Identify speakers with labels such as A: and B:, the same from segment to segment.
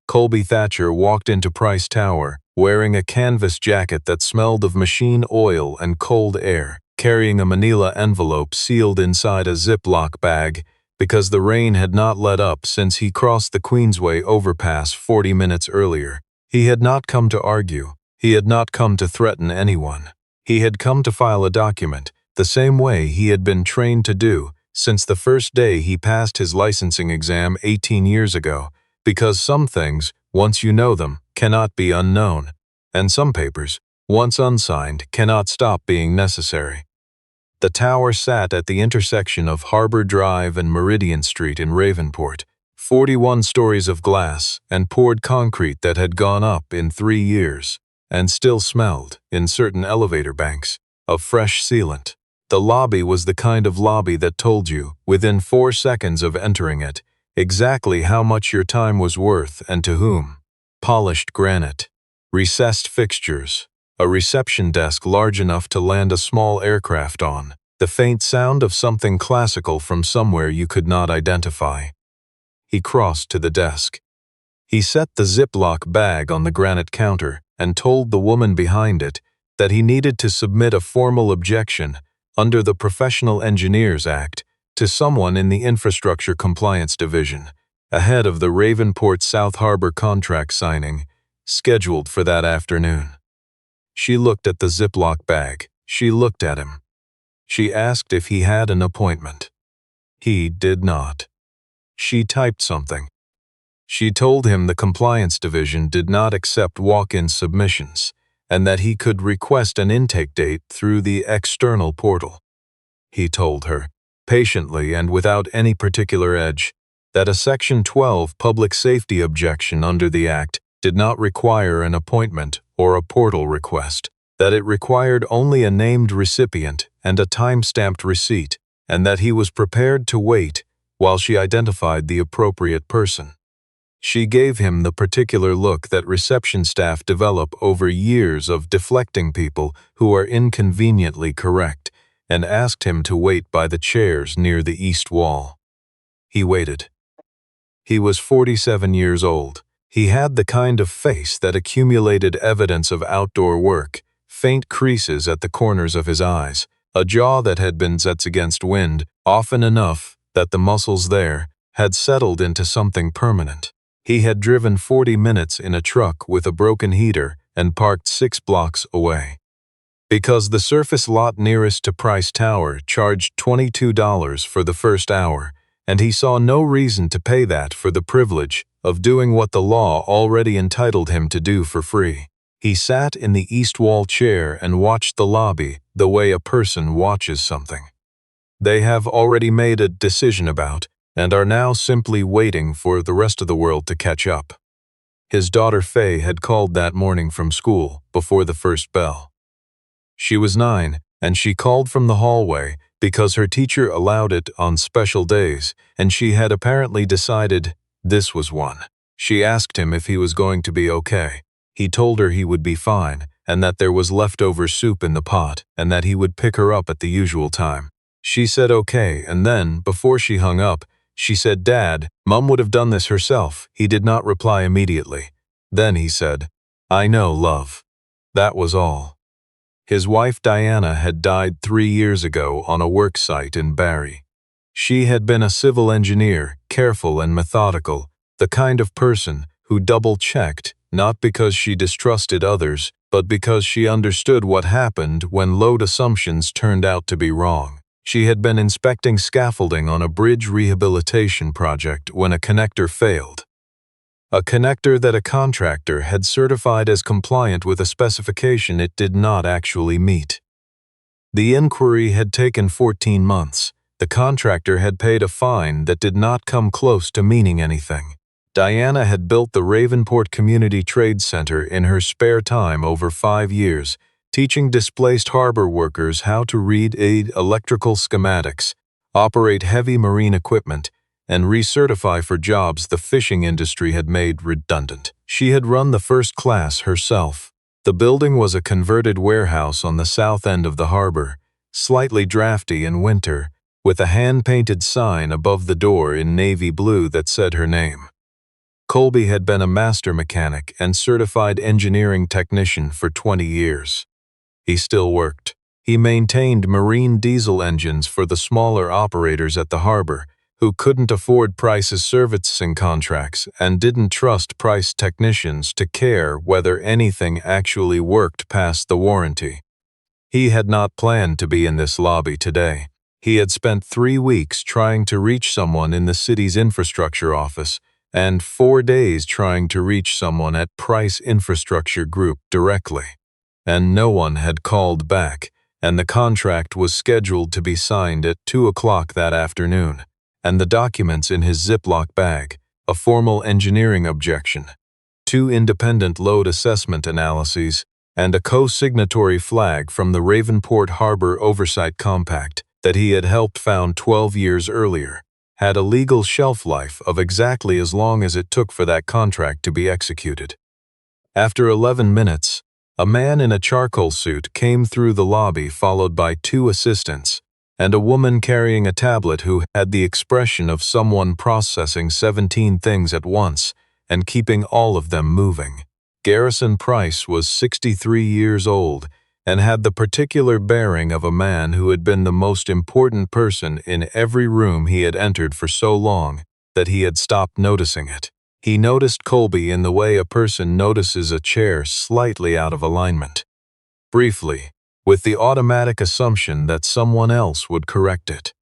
A: Colby Thatcher walked into Pryce Tower, wearing a canvas jacket that smelled of machine oil and cold air, carrying a manila envelope sealed inside a Ziploc bag because the rain had not let up since he crossed the Queensway overpass 40 minutes earlier. He had not come to argue. He had not come to threaten anyone. He had come to file a document, the same way he had been trained to do since the first day he passed his licensing exam 18 years ago, because some things, once you know them, cannot be unknown, and some papers, once unsigned, cannot stop being necessary. The tower sat at the intersection of Harbour Drive and Meridian Street in Ravenport, 41 stories of glass and poured concrete that had gone up in 3 years, and still smelled, in certain elevator banks, of fresh sealant. The lobby was the kind of lobby that told you, within 4 seconds of entering it, exactly how much your time was worth and to whom. Polished granite, recessed fixtures, a reception desk large enough to land a small aircraft on, the faint sound of something classical from somewhere you could not identify. He crossed to the desk. He set the Ziploc bag on the granite counter and told the woman behind it that he needed to submit a formal objection under the Professional Engineers Act to someone in the Infrastructure Compliance Division, ahead of the Ravenport South Harbor contract signing, scheduled for that afternoon. She looked at the Ziploc bag. She looked at him. She asked if he had an appointment. He did not. She typed something. She told him the Compliance Division did not accept walk-in submissions, and that he could request an intake date through the external portal. He told her, patiently and without any particular edge, that a Section 12 public safety objection under the Act did not require an appointment or a portal request, that it required only a named recipient and a time-stamped receipt, and that he was prepared to wait while she identified the appropriate person. She gave him the particular look that reception staff develop over years of deflecting people who are inconveniently correct, and asked him to wait by the chairs near the east wall. He waited. He was 47 years old. He had the kind of face that accumulated evidence of outdoor work, faint creases at the corners of his eyes, a jaw that had been set against wind often enough that the muscles there had settled into something permanent. He had driven 40 minutes in a truck with a broken heater and parked 6 blocks away. Because the surface lot nearest to Pryce Tower charged $22 for the first hour, and he saw no reason to pay that for the privilege of doing what the law already entitled him to do for free. He sat in the east wall chair and watched the lobby the way a person watches something they have already made a decision about and are now simply waiting for the rest of the world to catch up. His daughter Faye had called that morning from school before the first bell. She was 9, and she called from the hallway because her teacher allowed it on special days, and she had apparently decided this was one. She asked him if he was going to be okay. He told her he would be fine, and that there was leftover soup in the pot, and that he would pick her up at the usual time. She said okay, and then, before she hung up, she said, "Dad, Mum would have done this herself." He did not reply immediately. Then he said, "I know, love." That was all. His wife Diana had died 3 years ago on a work site in Barrie. She had been a civil engineer, careful and methodical, the kind of person who double-checked, not because she distrusted others, but because she understood what happened when load assumptions turned out to be wrong. She had been inspecting scaffolding on a bridge rehabilitation project when a connector failed. A connector that a contractor had certified as compliant with a specification it did not actually meet. The inquiry had taken 14 months. The contractor had paid a fine that did not come close to meaning anything. Diana had built the Ravenport Community Trade Center in her spare time over 5 years, teaching displaced harbor workers how to read electrical schematics, operate heavy marine equipment, and recertify for jobs the fishing industry had made redundant. She had run the first class herself. The building was a converted warehouse on the south end of the harbor, slightly drafty in winter, with a hand-painted sign above the door in navy blue that said her name. Colby had been a master mechanic and certified engineering technician for 20 years. He still worked. He maintained marine diesel engines for the smaller operators at the harbor, who couldn't afford Pryce's servicing contracts and didn't trust Pryce technicians to care whether anything actually worked past the warranty. He had not planned to be in this lobby today. He had spent 3 weeks trying to reach someone in the city's infrastructure office and 4 days trying to reach someone at Pryce Infrastructure Group directly. And no one had called back, and the contract was scheduled to be signed at 2 o'clock that afternoon, and the documents in his Ziploc bag, a formal engineering objection, 2 independent load assessment analyses, and a co-signatory flag from the Ravenport Harbor Oversight Compact that he had helped found 12 years earlier, had a legal shelf life of exactly as long as it took for that contract to be executed. After 11 minutes, a man in a charcoal suit came through the lobby followed by 2 assistants, and a woman carrying a tablet who had the expression of someone processing 17 things at once and keeping all of them moving. Garrison Pryce was 63 years old and had the particular bearing of a man who had been the most important person in every room he had entered for so long that he had stopped noticing it. He noticed Colby in the way a person notices a chair slightly out of alignment. Briefly, with the automatic assumption that someone else would correct it.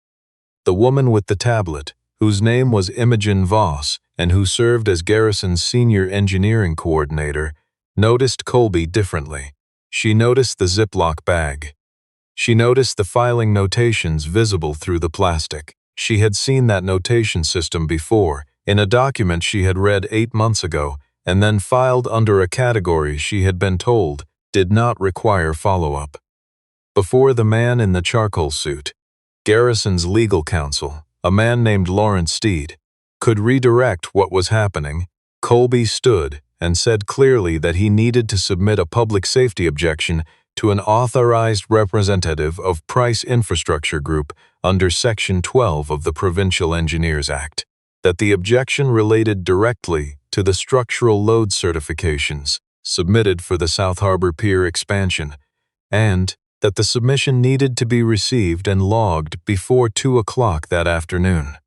A: The woman with the tablet, whose name was Imogen Voss and who served as Garrison's senior engineering coordinator, noticed Colby differently. She noticed the Ziploc bag. She noticed the filing notations visible through the plastic. She had seen that notation system before, in a document she had read 8 months ago, and then filed under a category she had been told did not require follow-up. Before the man in the charcoal suit, Garrison's legal counsel, a man named Lawrence Steed, could redirect what was happening, Colby stood and said clearly that he needed to submit a public safety objection to an authorized representative of Pryce Infrastructure Group under Section 12 of the Provincial Engineers Act, that the objection related directly to the structural load certifications submitted for the South Harbor Pier expansion, and that the submission needed to be received and logged before 2 o'clock that afternoon.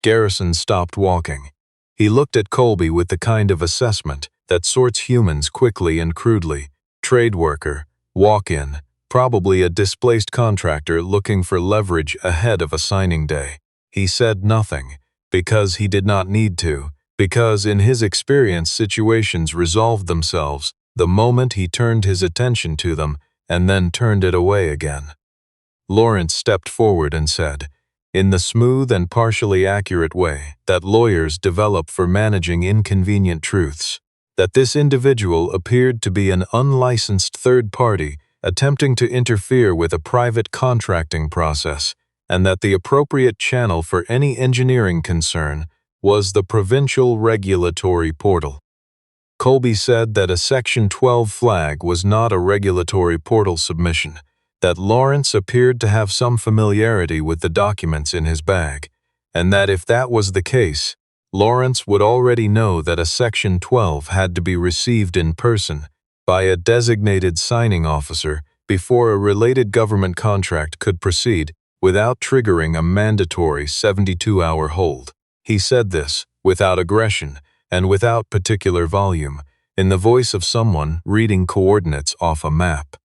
A: Garrison stopped walking. He looked at Colby with the kind of assessment that sorts humans quickly and crudely. Trade worker, walk-in, probably a displaced contractor looking for leverage ahead of a signing day. He said nothing, because he did not need to, because in his experience situations resolved themselves the moment he turned his attention to them and then turned it away again. Lawrence stepped forward and said, in the smooth and partially accurate way that lawyers develop for managing inconvenient truths, that this individual appeared to be an unlicensed third party attempting to interfere with a private contracting process, and that the appropriate channel for any engineering concern was the provincial regulatory portal. Colby said that a Section 12 flag was not a regulatory portal submission, that Lawrence appeared to have some familiarity with the documents in his bag, and that if that was the case, Lawrence would already know that a Section 12 had to be received in person by a designated signing officer before a related government contract could proceed without triggering a mandatory 72-hour hold. He said this without aggression and without particular volume, in the voice of someone reading coordinates off a map.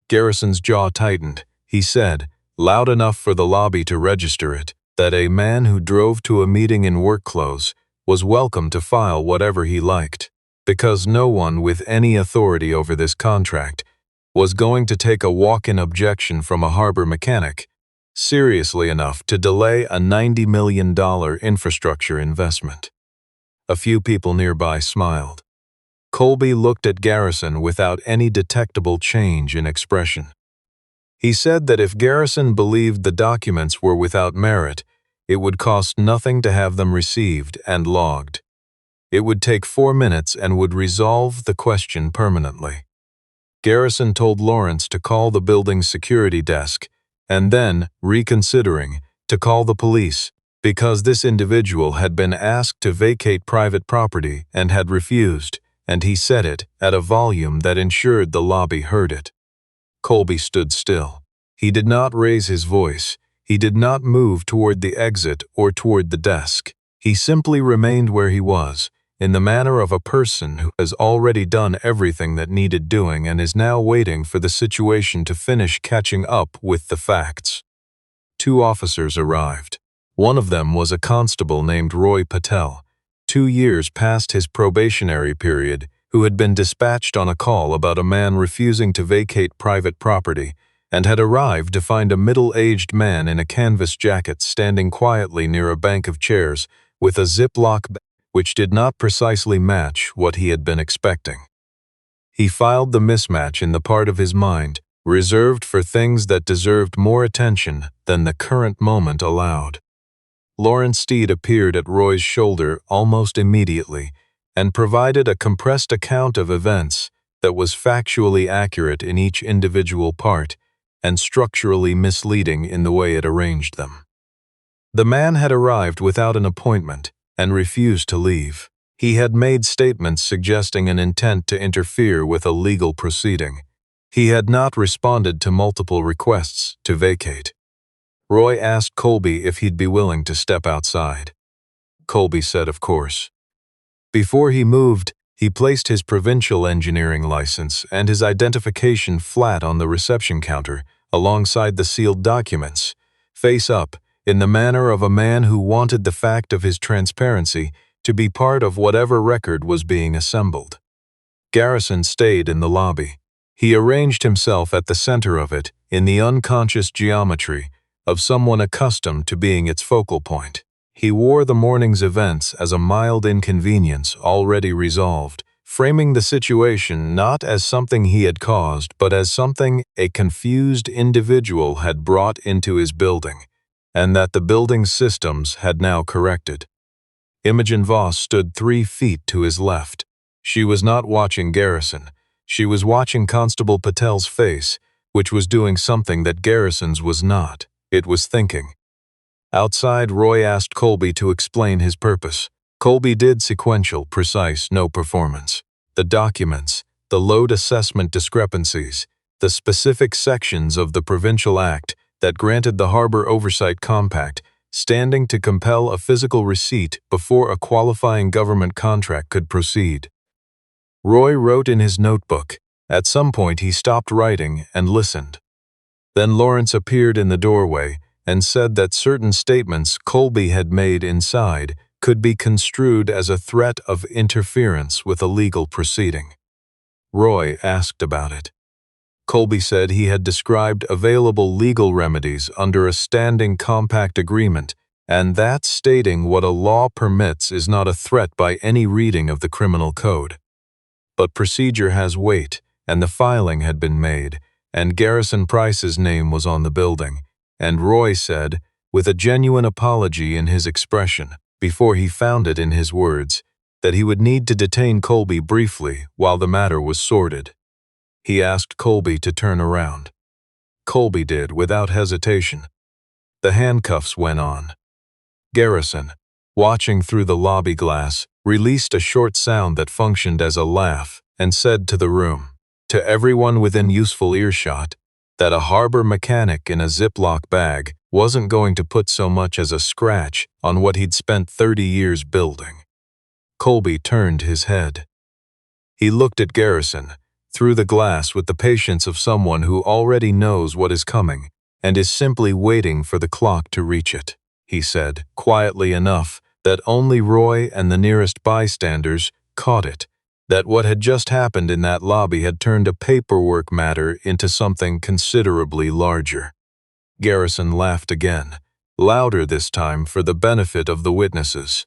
A: Garrison's jaw tightened. He said, loud enough for the lobby to register it, that a man who drove to a meeting in work clothes was welcome to file whatever he liked, because no one with any authority over this contract was going to take a walk-in objection from a harbor mechanic seriously enough to delay a $90 million infrastructure investment. A few people nearby smiled. Colby looked at Garrison without any detectable change in expression. He said that if Garrison believed the documents were without merit, it would cost nothing to have them received and logged. It would take 4 minutes and would resolve the question permanently. Garrison told Lawrence to call the building's security desk, and then, reconsidering, to call the police, because this individual had been asked to vacate private property and had refused, and he said it at a volume that ensured the lobby heard it. Colby stood still. He did not raise his voice. He did not move toward the exit or toward the desk. He simply remained where he was, in the manner of a person who has already done everything that needed doing and is now waiting for the situation to finish catching up with the facts. 2 officers arrived. One of them was a constable named Roy Patel, 2 years past his probationary period, who had been dispatched on a call about a man refusing to vacate private property and had arrived to find a middle-aged man in a canvas jacket standing quietly near a bank of chairs with a Ziploc bag which did not precisely match what he had been expecting. He filed the mismatch in the part of his mind reserved for things that deserved more attention than the current moment allowed. Lawrence Steed appeared at Roy's shoulder almost immediately and provided a compressed account of events that was factually accurate in each individual part and structurally misleading in the way it arranged them. The man had arrived without an appointment and refused to leave. He had made statements suggesting an intent to interfere with a legal proceeding. He had not responded to multiple requests to vacate. Roy asked Colby if he'd be willing to step outside. Colby said of course. Before he moved, he placed his provincial engineering license and his identification flat on the reception counter alongside the sealed documents, face up, in the manner of a man who wanted the fact of his transparency to be part of whatever record was being assembled. Garrison stayed in the lobby. He arranged himself at the center of it in the unconscious geometry of someone accustomed to being its focal point. He wore the morning's events as a mild inconvenience already resolved, framing the situation not as something he had caused, but as something a confused individual had brought into his building, and that the building's systems had now corrected. Imogen Voss stood 3 feet to his left. She was not watching Garrison. She was watching Constable Patel's face, which was doing something that Garrison's was not. It was thinking. Outside, Roy asked Colby to explain his purpose. Colby did sequential, precise, no performance. The documents, the load assessment discrepancies, the specific sections of the Provincial Act that granted the Harbour Oversight Compact, standing to compel a physical receipt before a qualifying government contract could proceed. Roy wrote in his notebook. At some point he stopped writing and listened. Then Lawrence appeared in the doorway and said that certain statements Colby had made inside could be construed as a threat of interference with a legal proceeding. Roy asked about it. Colby said he had described available legal remedies under a standing compact agreement, and that stating what a law permits is not a threat by any reading of the criminal code. But procedure has weight, and the filing had been made, and Garrison Pryce's name was on the building, and Roy said, with a genuine apology in his expression, before he found it in his words, that he would need to detain Colby briefly while the matter was sorted. He asked Colby to turn around. Colby did, without hesitation. The handcuffs went on. Garrison, watching through the lobby glass, released a short sound that functioned as a laugh and said to the room, to everyone within useful earshot, that a harbor mechanic in a Ziploc bag wasn't going to put so much as a scratch on what he'd spent 30 years building. Colby turned his head. He looked at Garrison, through the glass with the patience of someone who already knows what is coming and is simply waiting for the clock to reach it. He said, quietly enough that only Roy and the nearest bystanders caught it, that what had just happened in that lobby had turned a paperwork matter into something considerably larger. Garrison laughed again, louder this time for the benefit of the witnesses.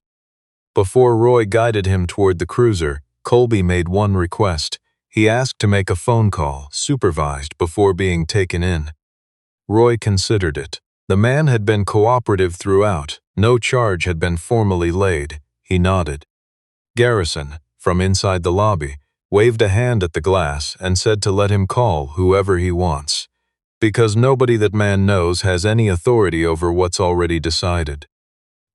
A: Before Roy guided him toward the cruiser, Colby made one request. He asked to make a phone call, supervised, before being taken in. Roy considered it. The man had been cooperative throughout. No charge had been formally laid. He nodded. Garrison, from inside the lobby, waved a hand at the glass and said to let him call whoever he wants, because nobody that man knows has any authority over what's already decided.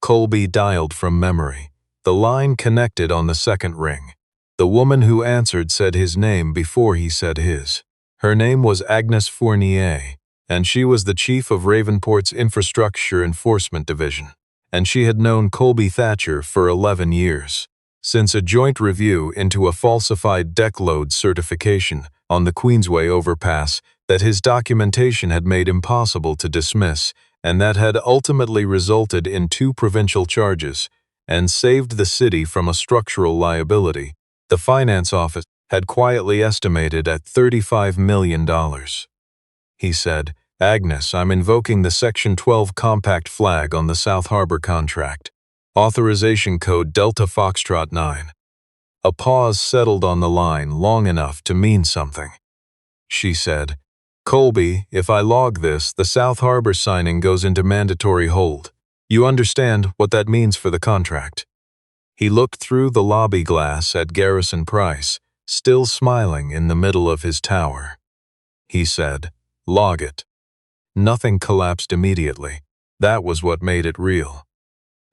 A: Colby dialed from memory. The line connected on the second ring. The woman who answered said his name before he said his. Her name was Agnes Fournier, and she was the chief of Ravenport's Infrastructure Enforcement Division, and she had known Colby Thatcher for 11 years, since a joint review into a falsified deck load certification on the Queensway overpass that his documentation had made impossible to dismiss, and that had ultimately resulted in 2 provincial charges and saved the city from a structural liability. The finance office had quietly estimated at $35 million. He said, "Agnes, I'm invoking the Section 12 compact flag on the South Harbour contract. Authorization code Delta Foxtrot 9. A pause settled on the line long enough to mean something. She said, "Colby, if I log this, the South Harbour signing goes into mandatory hold. You understand what that means for the contract?" He looked through the lobby glass at Garrison Pryce, still smiling in the middle of his tower. He said, "Log it." Nothing collapsed immediately. That was what made it real.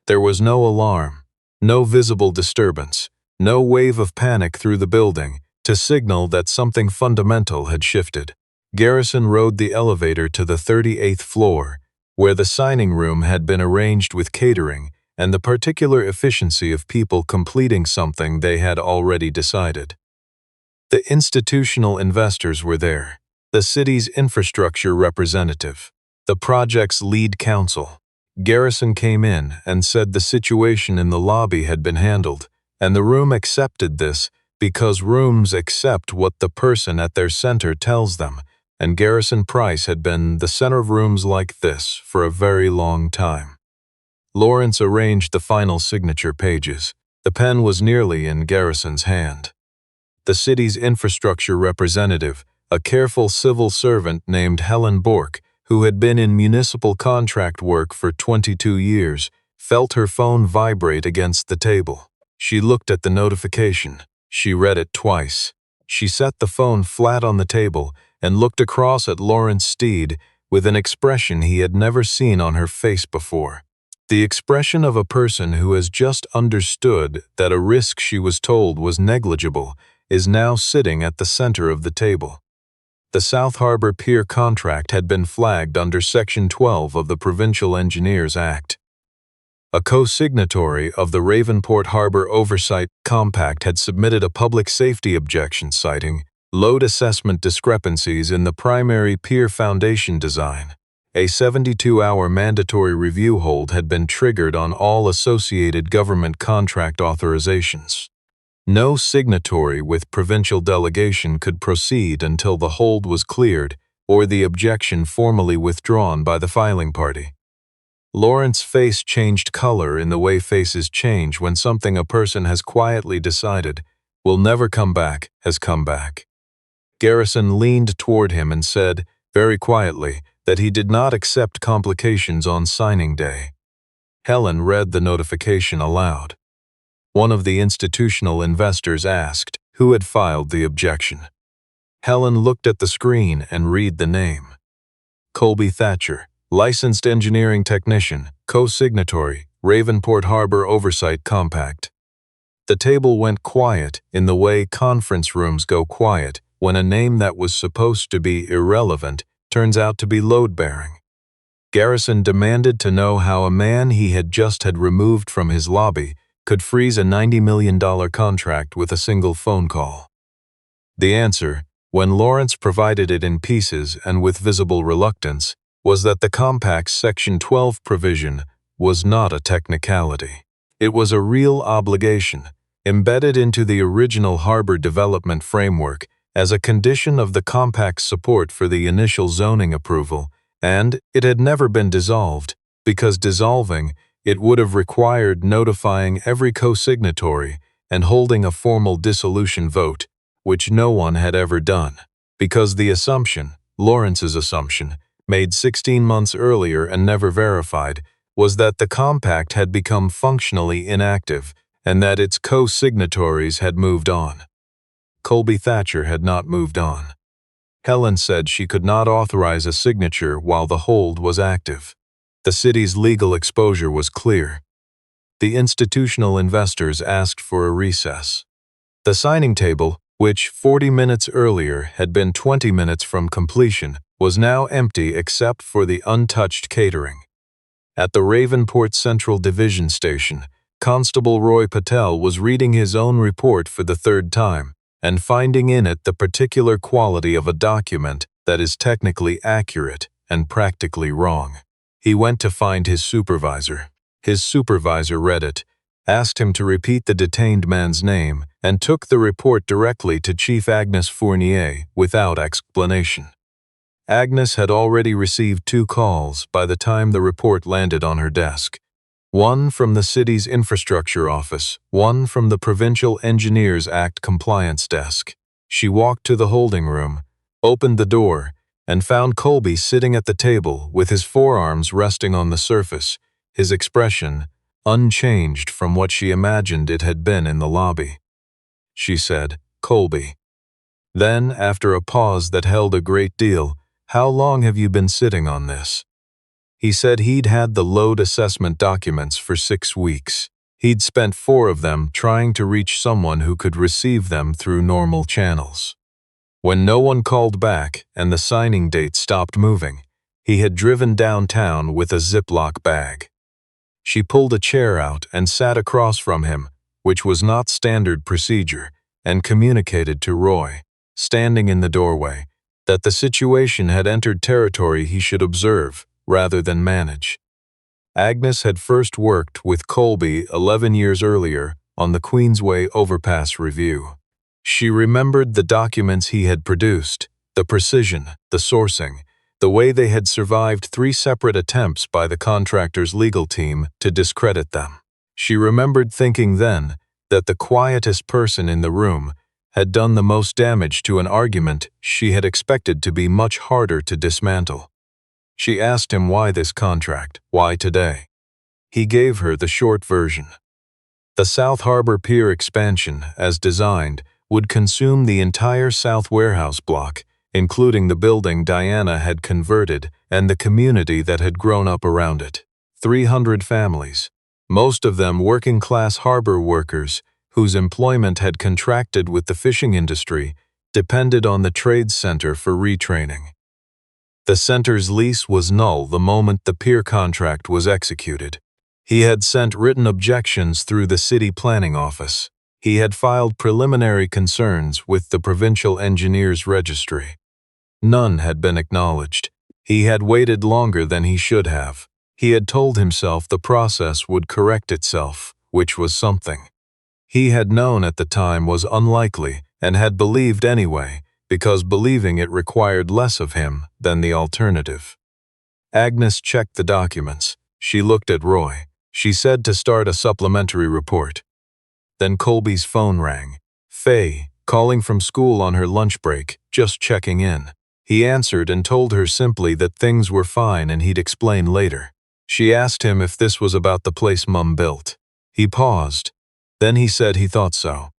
A: There was no alarm, no visible disturbance, no wave of panic through the building to signal that something fundamental had shifted. Garrison rode the elevator to the 38th floor, where the signing room had been arranged with catering and the particular efficiency of people completing something they had already decided. The institutional investors were there, the city's infrastructure representative, the project's lead counsel. Garrison came in and said the situation in the lobby had been handled, and the room accepted this because rooms accept what the person at their center tells them, and Garrison Pryce had been the center of rooms like this for a very long time. Lawrence arranged the final signature pages. The pen was nearly in Garrison's hand. The city's infrastructure representative, a careful civil servant named Helen Bork, who had been in municipal contract work for 22 years, felt her phone vibrate against the table. She looked at the notification. She read it twice. She set the phone flat on the table and looked across at Lawrence Steed with an expression he had never seen on her face before. The expression of a person who has just understood that a risk she was told was negligible is now sitting at the center of the table. The South Harbour Pier contract had been flagged under Section 12 of the Provincial Engineers Act. A co-signatory of the Ravenport Harbour Oversight Compact had submitted a public safety objection citing load assessment discrepancies in the primary pier foundation design. A 72-hour mandatory review hold had been triggered on all associated government contract authorizations. No signatory with provincial delegation could proceed until the hold was cleared or the objection formally withdrawn by the filing party. Lawrence's face changed color in the way faces change when something a person has quietly decided will never come back has come back. Garrison leaned toward him and said, very quietly, that he did not accept complications on signing day. Helen read the notification aloud. One of the institutional investors asked who had filed the objection. Helen looked at the screen and read the name. Colby Thatcher, licensed engineering technician, co-signatory, Ravenport Harbour Oversight Compact. The table went quiet in the way conference rooms go quiet when a name that was supposed to be irrelevant turns out to be load-bearing. Garrison demanded to know how a man he had just had removed from his lobby could freeze a $90 million contract with a single phone call. The answer, when Lawrence provided it in pieces and with visible reluctance, was that the compact's Section 12 provision was not a technicality. It was a real obligation, embedded into the original harbor development framework as a condition of the compact's support for the initial zoning approval, and it had never been dissolved, because dissolving it would have required notifying every co-signatory and holding a formal dissolution vote, which no one had ever done, because the assumption, Lawrence's assumption, made 16 months earlier and never verified, was that the compact had become functionally inactive and that its co-signatories had moved on. Colby Thatcher had not moved on. Helen said she could not authorize a signature while the hold was active. The city's legal exposure was clear. The institutional investors asked for a recess. The signing table, which 40 minutes earlier had been 20 minutes from completion, was now empty except for the untouched catering. At the Ravenport Central Division Station, Constable Roy Patel was reading his own report for the third time and finding in it the particular quality of a document that is technically accurate and practically wrong. He went to find his supervisor. His supervisor read it, asked him to repeat the detained man's name, and took the report directly to Chief Agnes Fournier without explanation. Agnes had already received 2 calls by the time the report landed on her desk. One from the city's infrastructure office, one from the Provincial Engineers Act compliance desk. She walked to the holding room, opened the door, and found Colby sitting at the table with his forearms resting on the surface, his expression unchanged from what she imagined it had been in the lobby. She said, "Colby." Then, after a pause that held a great deal, "How long have you been sitting on this?" He said he'd had the load assessment documents for 6 weeks. He'd spent 4 of them trying to reach someone who could receive them through normal channels. When no one called back and the signing date stopped moving, he had driven downtown with a Ziploc bag. She pulled a chair out and sat across from him, which was not standard procedure, and communicated to Roy, standing in the doorway, that the situation had entered territory he should observe rather than manage. Agnes had first worked with Colby 11 years earlier on the Queensway Overpass Review. She remembered the documents he had produced, the precision, the sourcing, the way they had survived 3 separate attempts by the contractor's legal team to discredit them. She remembered thinking then that the quietest person in the room had done the most damage to an argument she had expected to be much harder to dismantle. She asked him why this contract, why today. He gave her the short version. The South Harbour Pier expansion, as designed, would consume the entire South Warehouse block, including the building Diana had converted and the community that had grown up around it. 300 families, most of them working-class harbor workers whose employment had contracted with the fishing industry, depended on the trades center for retraining. The center's lease was null the moment the pier contract was executed. He had sent written objections through the city planning office. He had filed preliminary concerns with the Provincial Engineers Registry. None had been acknowledged. He had waited longer than he should have. He had told himself the process would correct itself, which was something. He had known at the time was unlikely and had believed anyway, because believing it required less of him than the alternative. Agnes checked the documents. She looked at Roy. She said to start a supplementary report. Then Colby's phone rang. Faye, calling from school on her lunch break, just checking in. He answered and told her simply that things were fine and he'd explain later. She asked him if this was about the place Mum built. He paused. Then he said he thought so.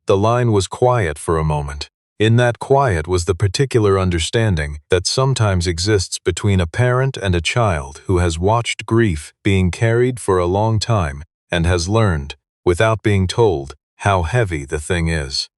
A: The line was quiet for a moment. In that quiet was the particular understanding that sometimes exists between a parent and a child who has watched grief being carried for a long time and has learned, without being told, how heavy the thing is.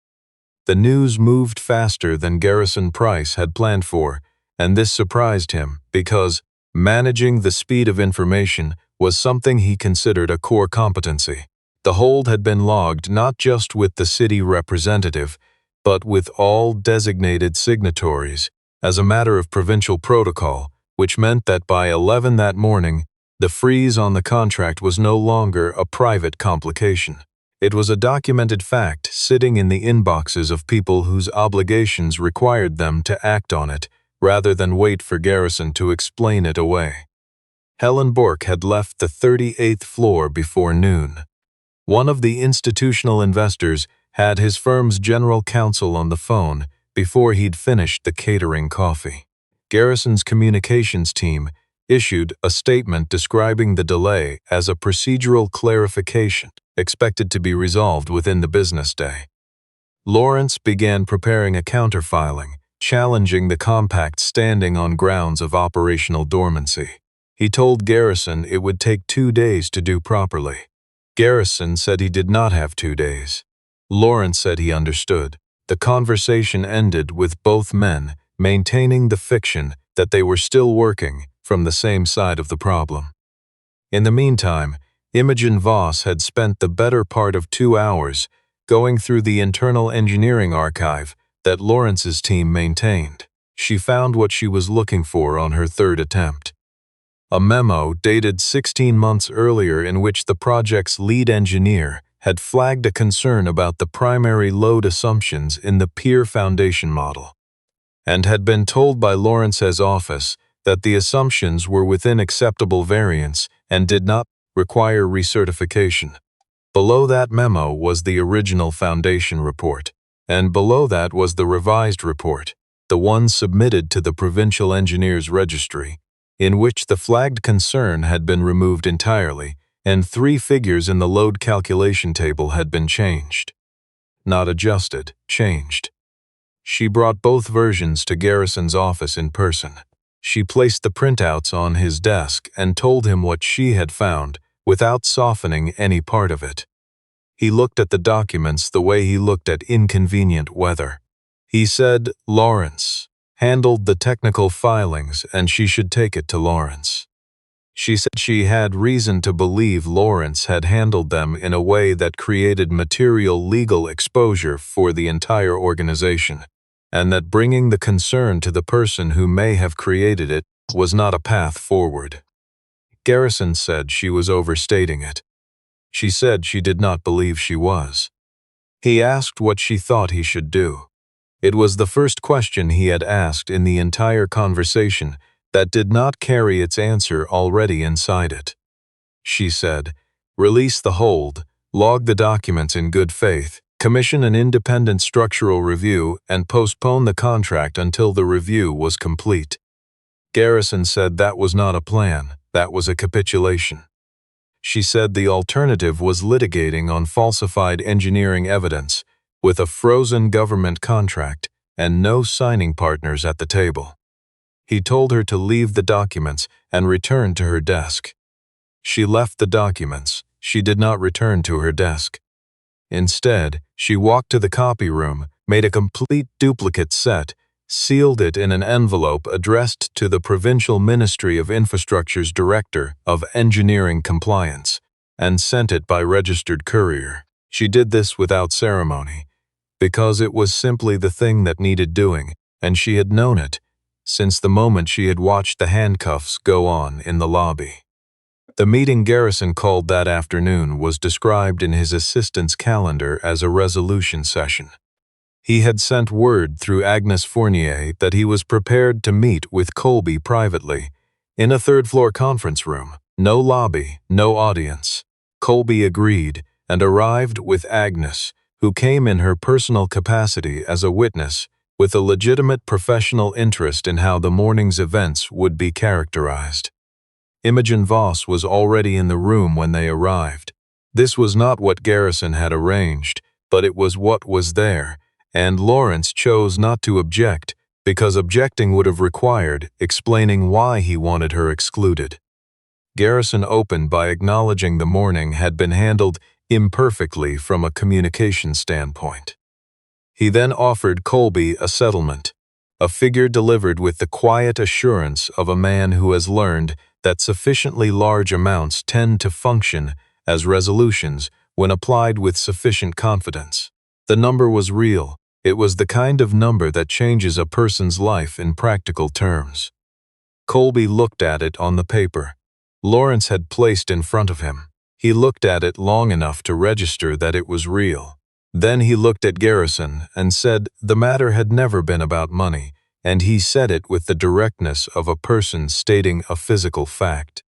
A: The news moved faster than Garrison Pryce had planned for, and this surprised him because managing the speed of information was something he considered a core competency. The hold had been logged not just with the city representative, but with all designated signatories, as a matter of provincial protocol, which meant that by 11 that morning, the freeze on the contract was no longer a private complication. It was a documented fact sitting in the inboxes of people whose obligations required them to act on it, rather than wait for Garrison to explain it away. Helen Bourke had left the 38th floor before noon. One of the institutional investors had his firm's general counsel on the phone before he'd finished the catering coffee. Garrison's communications team issued a statement describing the delay as a procedural clarification expected to be resolved within the business day. Lawrence began preparing a counterfiling, challenging the compact standing on grounds of operational dormancy. He told Garrison it would take 2 days to do properly. Garrison said he did not have 2 days. Lawrence said he understood. The conversation ended with both men maintaining the fiction that they were still working from the same side of the problem. In the meantime, Imogen Voss had spent the better part of 2 hours going through the internal engineering archive that Lawrence's team maintained. She found what she was looking for on her 3rd attempt. A memo dated 16 months earlier in which the project's lead engineer had flagged a concern about the primary load assumptions in the pier foundation model, and had been told by Lawrence's office that the assumptions were within acceptable variance and did not require recertification. Below that memo was the original foundation report, and below that was the revised report, the one submitted to the Provincial Engineers Registry, in which the flagged concern had been removed entirely, and 3 figures in the load calculation table had been changed. Not adjusted, changed. She brought both versions to Garrison's office in person. She placed the printouts on his desk and told him what she had found without softening any part of it. He looked at the documents the way he looked at inconvenient weather. He said Lawrence handled the technical filings and she should take it to Lawrence. She said she had reason to believe Lawrence had handled them in a way that created material legal exposure for the entire organization, and that bringing the concern to the person who may have created it was not a path forward. Garrison said she was overstating it. She said she did not believe she was. He asked what she thought he should do. It was the first question he had asked in the entire conversation that did not carry its answer already inside it. She said, "Release the hold, log the documents in good faith, commission an independent structural review, and postpone the contract until the review was complete." Garrison said that was not a plan, that was a capitulation. She said the alternative was litigating on falsified engineering evidence, with a frozen government contract and no signing partners at the table. He told her to leave the documents and return to her desk. She left the documents. She did not return to her desk. Instead, she walked to the copy room, made a complete duplicate set, sealed it in an envelope addressed to the Provincial Ministry of Infrastructure's Director of Engineering Compliance, and sent it by registered courier. She did this without ceremony, because it was simply the thing that needed doing, and she had known it since the moment she had watched the handcuffs go on in the lobby. The meeting Garrison called that afternoon was described in his assistant's calendar as a resolution session. He had sent word through Agnes Fournier that he was prepared to meet with Colby privately, in a 3rd-floor conference room, no lobby, no audience. Colby agreed and arrived with Agnes, who came in her personal capacity as a witness, with a legitimate professional interest in how the morning's events would be characterized. Imogen Voss was already in the room when they arrived. This was not what Garrison had arranged, but it was what was there, and Lawrence chose not to object, because objecting would have required explaining why he wanted her excluded. Garrison opened by acknowledging the morning had been handled imperfectly from a communication standpoint. He then offered Colby a settlement, a figure delivered with the quiet assurance of a man who has learned that sufficiently large amounts tend to function as resolutions when applied with sufficient confidence. The number was real. It was the kind of number that changes a person's life in practical terms. Colby looked at it on the paper Lawrence had placed in front of him. He looked at it long enough to register that it was real. Then he looked at Garrison and said the matter had never been about money, and he said it with the directness of a person stating a physical fact.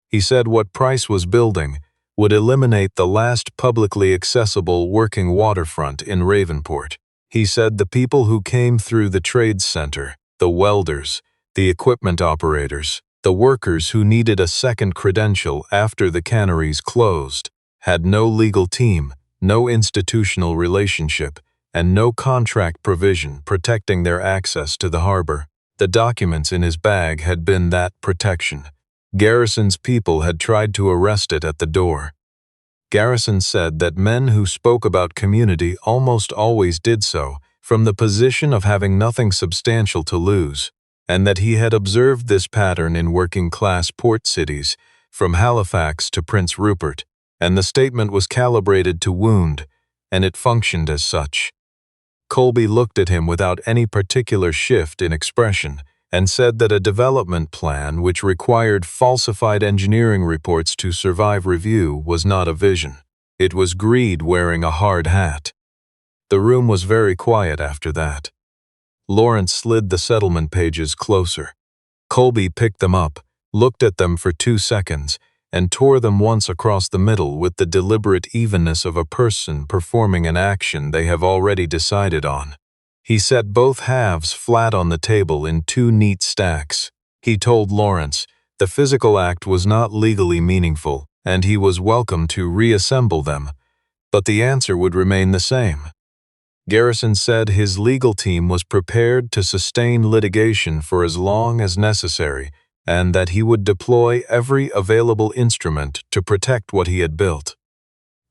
A: He said what Pryce was building would eliminate the last publicly accessible working waterfront in Ravenport. He said the people who came through the trades center, the welders, the equipment operators, the workers who needed a second credential after the canneries closed, had no legal team, no institutional relationship, and no contract provision protecting their access to the harbor. The documents in his bag had been that protection. Garrison's people had tried to arrest it at the door. Garrison said that men who spoke about community almost always did so from the position of having nothing substantial to lose, and that he had observed this pattern in working-class port cities, from Halifax to Prince Rupert, and the statement was calibrated to wound, and it functioned as such. Colby looked at him without any particular shift in expression, and said that a development plan which required falsified engineering reports to survive review was not a vision. It was greed wearing a hard hat. The room was very quiet after that. Lawrence slid the settlement pages closer. Colby picked them up, looked at them for 2 seconds, and tore them once across the middle with the deliberate evenness of a person performing an action they have already decided on. He set both halves flat on the table in 2 neat stacks. He told Lawrence the physical act was not legally meaningful, and he was welcome to reassemble them, but the answer would remain the same. Garrison said his legal team was prepared to sustain litigation for as long as necessary, and that he would deploy every available instrument to protect what he had built.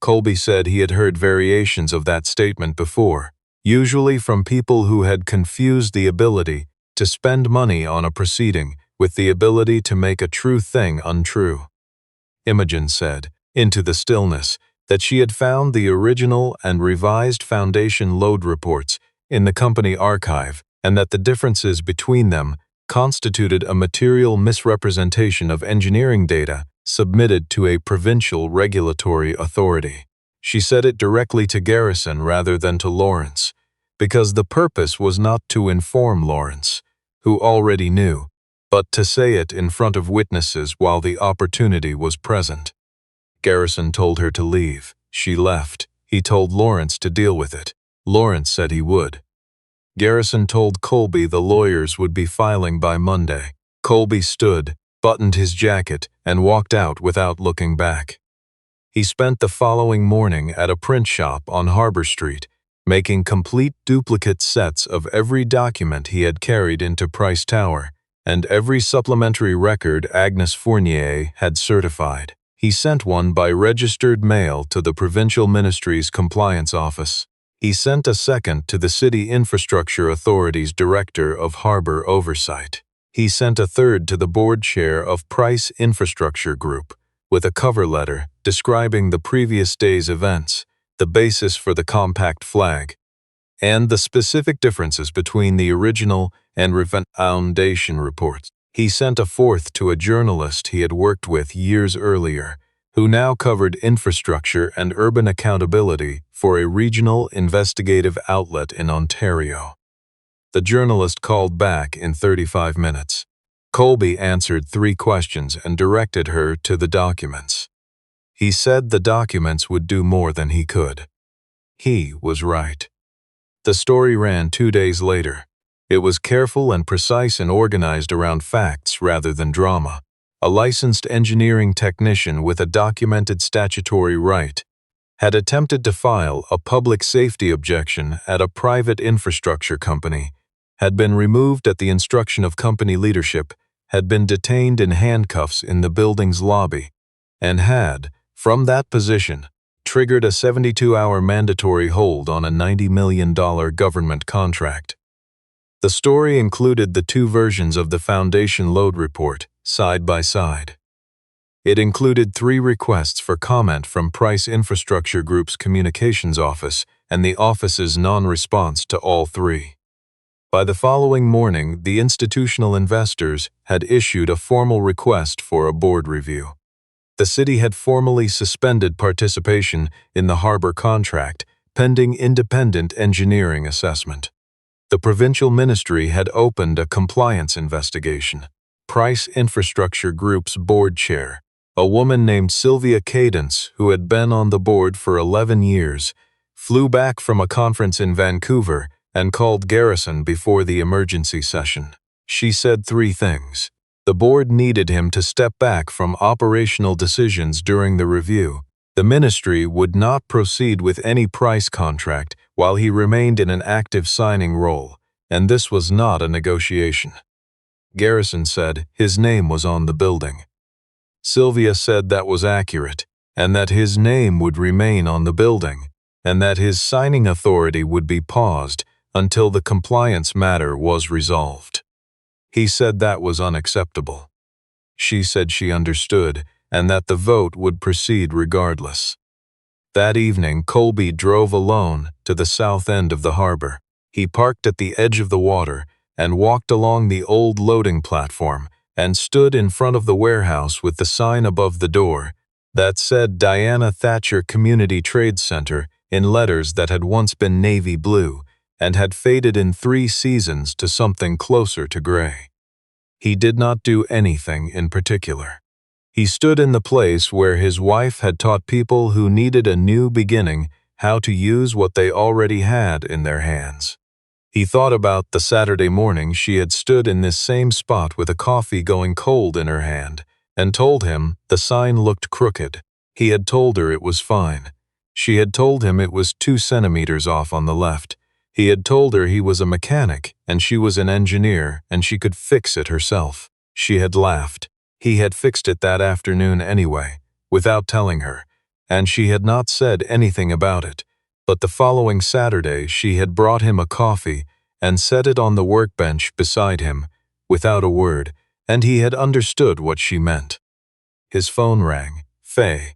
A: Colby said he had heard variations of that statement before, usually from people who had confused the ability to spend money on a proceeding with the ability to make a true thing untrue. Imogen said, into the stillness, that she had found the original and revised Foundation load reports in the company archive, and that the differences between them constituted a material misrepresentation of engineering data submitted to a provincial regulatory authority. She said it directly to Garrison rather than to Lawrence, because the purpose was not to inform Lawrence, who already knew, but to say it in front of witnesses while the opportunity was present. Garrison told her to leave. She left. He told Lawrence to deal with it. Lawrence said he would. Garrison told Colby the lawyers would be filing by Monday. Colby stood, buttoned his jacket, and walked out without looking back. He spent the following morning at a print shop on Harbour Street, making complete duplicate sets of every document he had carried into Pryce Tower, and every supplementary record Agnes Fournier had certified. He sent one by registered mail to the Provincial Ministry's Compliance Office. He sent a second to the City Infrastructure Authority's Director of Harbour Oversight. He sent a third to the board chair of Pryce Infrastructure Group, with a cover letter describing the previous day's events, the basis for the compact flag, and the specific differences between the original and Foundation reports. He sent a fourth to a journalist he had worked with years earlier, who now covered infrastructure and urban accountability for a regional investigative outlet in Ontario. The journalist called back in 35 minutes. Colby answered 3 questions and directed her to the documents. He said the documents would do more than he could. He was right. The story ran 2 days later. It was careful and precise and organized around facts rather than drama. A licensed engineering technician with a documented statutory right had attempted to file a public safety objection at a private infrastructure company, had been removed at the instruction of company leadership, had been detained in handcuffs in the building's lobby, and had, from that position, triggered a 72-hour mandatory hold on a $90 million government contract. The story included the 2 versions of the Foundation load report, side by side. It included 3 requests for comment from Pryce Infrastructure Group's communications office and the office's non-response to all 3. By the following morning, the institutional investors had issued a formal request for a board review. The city had formally suspended participation in the harbor contract, pending independent engineering assessment. The provincial ministry had opened a compliance investigation. Pryce Infrastructure Group's board chair, a woman named Sylvia Cadence, who had been on the board for 11 years, flew back from a conference in Vancouver and called Garrison before the emergency session. She said 3 things. The board needed him to step back from operational decisions during the review. The ministry would not proceed with any Pryce contract while he remained in an active signing role, and this was not a negotiation. Garrison said his name was on the building. Sylvia said that was accurate. and that his name would remain on the building, and that his signing authority would be paused until the compliance matter was resolved. He said that was unacceptable. She said she understood, and that the vote would proceed regardless. That evening, Colby drove alone to the south end of the harbor. He parked at the edge of the water and walked along the old loading platform and stood in front of the warehouse with the sign above the door that said Diana Thatcher Community Trade Center in letters that had once been navy blue and had faded in 3 seasons to something closer to gray. He did not do anything in particular. He stood in the place where his wife had taught people who needed a new beginning how to use what they already had in their hands. He thought about the Saturday morning she had stood in this same spot with a coffee going cold in her hand and told him the sign looked crooked. He had told her it was fine. She had told him it was 2 centimeters off on the left. He had told her he was a mechanic and she was an engineer and she could fix it herself. She had laughed. He had fixed it that afternoon anyway, without telling her, and she had not said anything about it. But the following Saturday she had brought him a coffee and set it on the workbench beside him, without a word, and he had understood what she meant. His phone rang. Faye.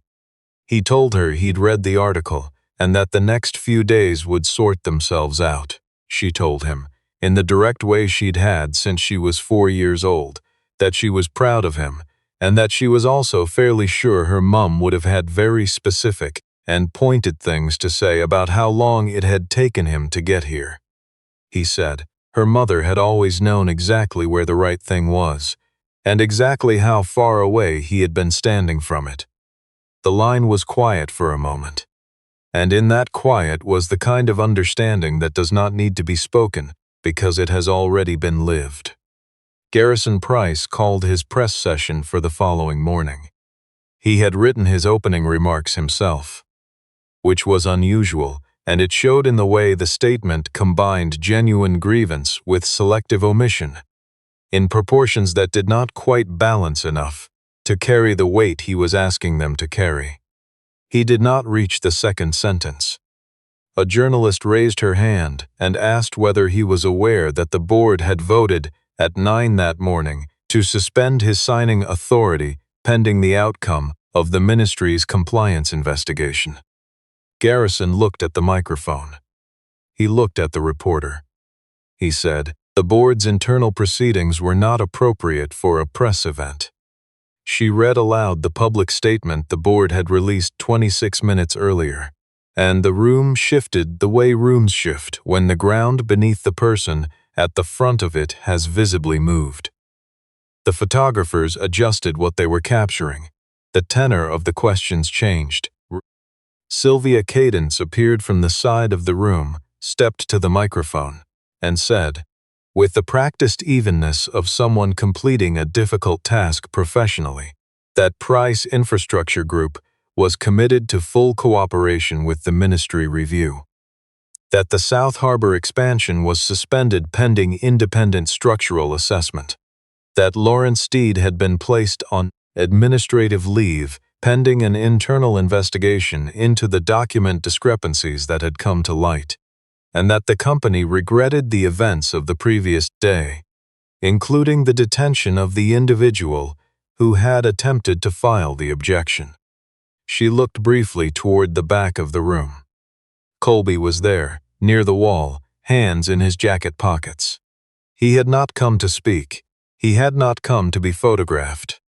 A: He told her he'd read the article and that the next few days would sort themselves out. She told him, in the direct way she'd had since she was 4 years old, that she was proud of him, and that she was also fairly sure her mum would have had very specific and pointed things to say about how long it had taken him to get here. He said her mother had always known exactly where the right thing was, and exactly how far away he had been standing from it. The line was quiet for a moment, and in that quiet was the kind of understanding that does not need to be spoken because it has already been lived. Garrison Pryce called his press session for the following morning. He had written his opening remarks himself, which was unusual, and it showed in the way the statement combined genuine grievance with selective omission, in proportions that did not quite balance enough to carry the weight he was asking them to carry. He did not reach the second sentence. A journalist raised her hand and asked whether he was aware that the board had voted at 9 that morning to suspend his signing authority pending the outcome of the ministry's compliance investigation. Garrison looked at the microphone. He looked at the reporter. He said, the board's internal proceedings were not appropriate for a press event. She read aloud the public statement the board had released 26 minutes earlier, and the room shifted the way rooms shift when the ground beneath the person at the front of it has visibly moved. The photographers adjusted what they were capturing. The tenor of the questions changed. Sylvia Cadence appeared from the side of the room, stepped to the microphone, and said, with the practiced evenness of someone completing a difficult task professionally, that Pryce Infrastructure Group was committed to full cooperation with the ministry review. That the South Harbor expansion was suspended pending independent structural assessment. That Lawrence Steed had been placed on administrative leave pending an internal investigation into the document discrepancies that had come to light, and that the company regretted the events of the previous day, including the detention of the individual who had attempted to file the objection. She looked briefly toward the back of the room. Colby was there, near the wall, hands in his jacket pockets. He had not come to speak. He had not come to be photographed.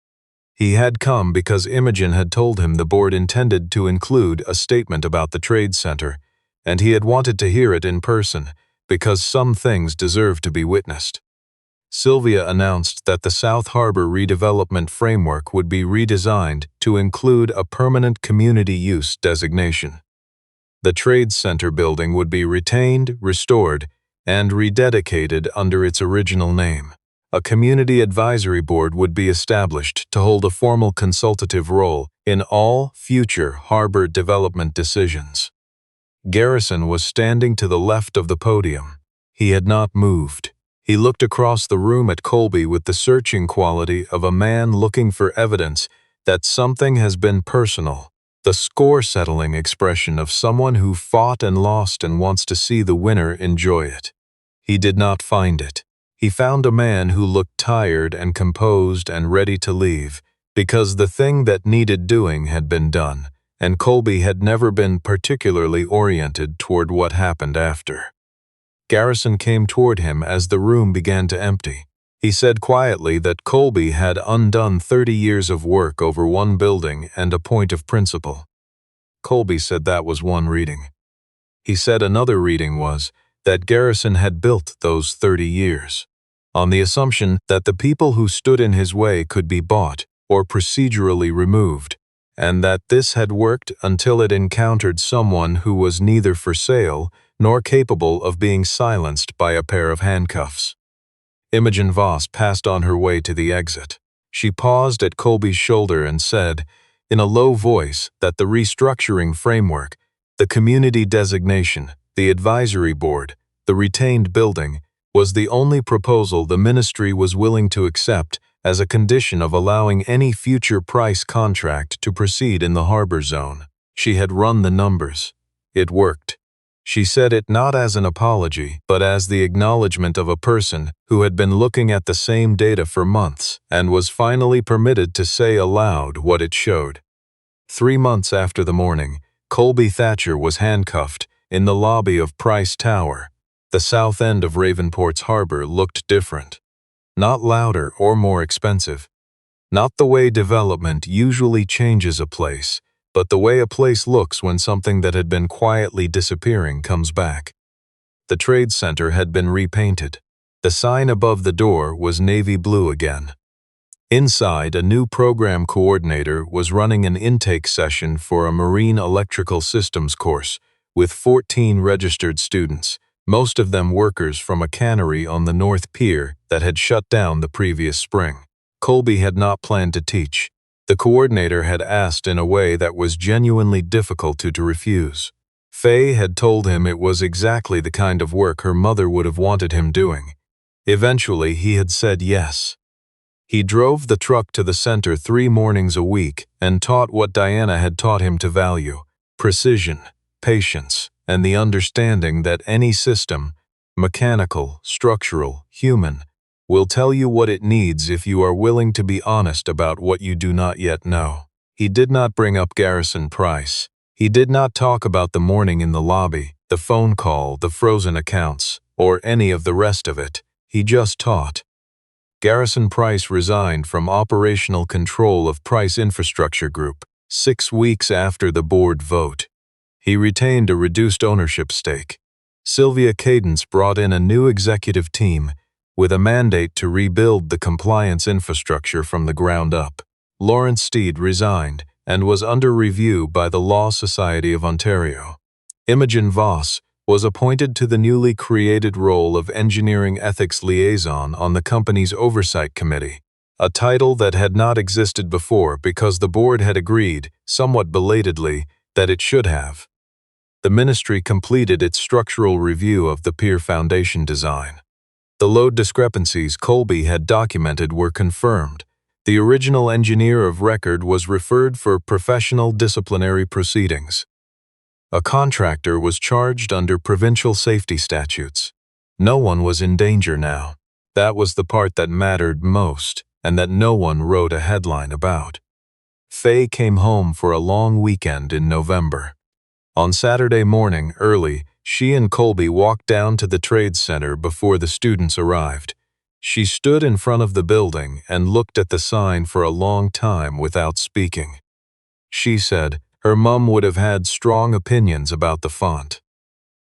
A: He had come because Imogen had told him the board intended to include a statement about the trade center, and he had wanted to hear it in person because some things deserved to be witnessed. Sylvia announced that the South Harbor redevelopment framework would be redesigned to include a permanent community use designation. The Trade Center building would be retained, restored, and rededicated under its original name. A community advisory board would be established to hold a formal consultative role in all future harbor development decisions. Garrison was standing to the left of the podium. He had not moved. He looked across the room at Colby with the searching quality of a man looking for evidence that something has been personal, the score-settling expression of someone who fought and lost and wants to see the winner enjoy it. He did not find it. He found a man who looked tired and composed and ready to leave, because the thing that needed doing had been done, and Colby had never been particularly oriented toward what happened after. Garrison came toward him as the room began to empty. He said quietly that Colby had undone 30 years of work over one building and a point of principle. Colby said that was one reading. He said another reading was that Garrison had built those 30 years, on the assumption that the people who stood in his way could be bought or procedurally removed, and that this had worked until it encountered someone who was neither for sale nor capable of being silenced by a pair of handcuffs. Imogen Voss passed on her way to the exit. She paused at Colby's shoulder and said, in a low voice, that the restructuring framework, the community designation, the advisory board, the retained building, was the only proposal the ministry was willing to accept as a condition of allowing any future Pryce contract to proceed in the harbor zone. She had run the numbers. It worked. She said it not as an apology, but as the acknowledgement of a person who had been looking at the same data for months and was finally permitted to say aloud what it showed. 3 months after the morning, Colby Thatcher was handcuffed in the lobby of Pryce Tower. The south end of Ravenport's harbor looked different. Not louder or more expensive. Not the way development usually changes a place, but the way a place looks when something that had been quietly disappearing comes back. The trade center had been repainted. The sign above the door was navy blue again. Inside, a new program coordinator was running an intake session for a marine electrical systems course with 14 registered students, most of them workers from a cannery on the North Pier that had shut down the previous spring. Colby had not planned to teach. The coordinator had asked in a way that was genuinely difficult to refuse. Faye had told him it was exactly the kind of work her mother would have wanted him doing. Eventually, he had said yes. He drove the truck to the center 3 mornings a week and taught what Diana had taught him to value: precision, patience, and the understanding that any system, mechanical, structural, human, will tell you what it needs if you are willing to be honest about what you do not yet know. He did not bring up Garrison Pryce. He did not talk about the morning in the lobby, the phone call, the frozen accounts, or any of the rest of it. He just taught. Garrison Pryce resigned from operational control of Pryce Infrastructure Group 6 weeks after the board vote. He retained a reduced ownership stake. Sylvia Cadence brought in a new executive team with a mandate to rebuild the compliance infrastructure from the ground up. Lawrence Steed resigned and was under review by the Law Society of Ontario. Imogen Voss was appointed to the newly created role of Engineering Ethics Liaison on the company's Oversight Committee, a title that had not existed before because the board had agreed, somewhat belatedly, that it should have. The ministry completed its structural review of the pier foundation design. The load discrepancies Colby had documented were confirmed. The original engineer of record was referred for professional disciplinary proceedings. A contractor was charged under provincial safety statutes. No one was in danger now. That was the part that mattered most, and that no one wrote a headline about. Faye came home for a long weekend in November. On Saturday morning, early, she and Colby walked down to the trade center before the students arrived. She stood in front of the building and looked at the sign for a long time without speaking. She said her mom would have had strong opinions about the font.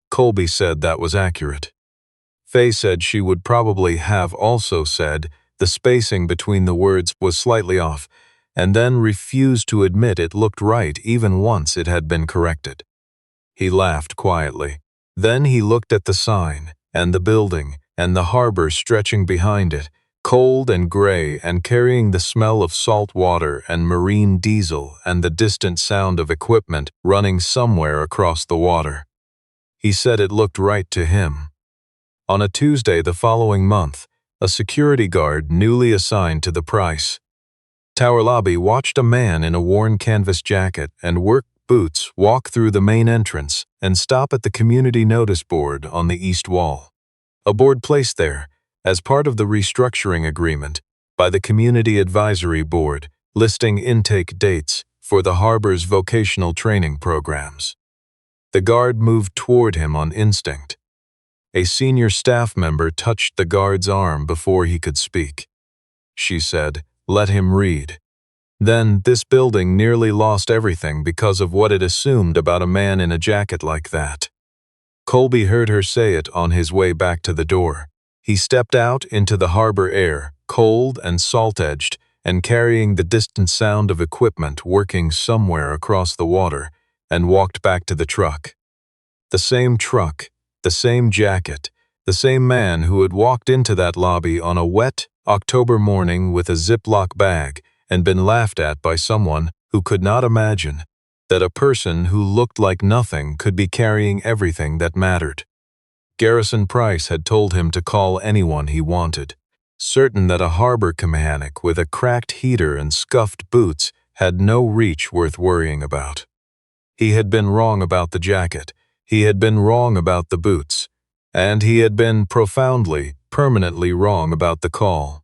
A: Colby said that was accurate. Faye said she would probably have also said the spacing between the words was slightly off, and then refused to admit it looked right even once it had been corrected. He laughed quietly. Then he looked at the sign, and the building, and the harbor stretching behind it, cold and gray and carrying the smell of salt water and marine diesel and the distant sound of equipment running somewhere across the water. He said it looked right to him. On a Tuesday the following month, a security guard newly assigned to the Pryce Tower lobby watched a man in a worn canvas jacket and work boots walk through the main entrance and stop at the community notice board on the east wall. A board placed there, as part of the restructuring agreement, by the Community Advisory Board, listing intake dates for the harbor's vocational training programs. The guard moved toward him on instinct. A senior staff member touched the guard's arm before he could speak. She said, "Let him read." Then, this building nearly lost everything because of what it assumed about a man in a jacket like that. Colby heard her say it on his way back to the door. He stepped out into the harbor air, cold and salt-edged, and carrying the distant sound of equipment working somewhere across the water, and walked back to the truck. The same truck, the same jacket, the same man who had walked into that lobby on a wet October morning with a Ziploc bag and been laughed at by someone who could not imagine that a person who looked like nothing could be carrying everything that mattered. Garrison Pryce had told him to call anyone he wanted, certain that a harbor mechanic with a cracked heater and scuffed boots had no reach worth worrying about. He had been wrong about the jacket, he had been wrong about the boots, and he had been profoundly, permanently wrong about the call.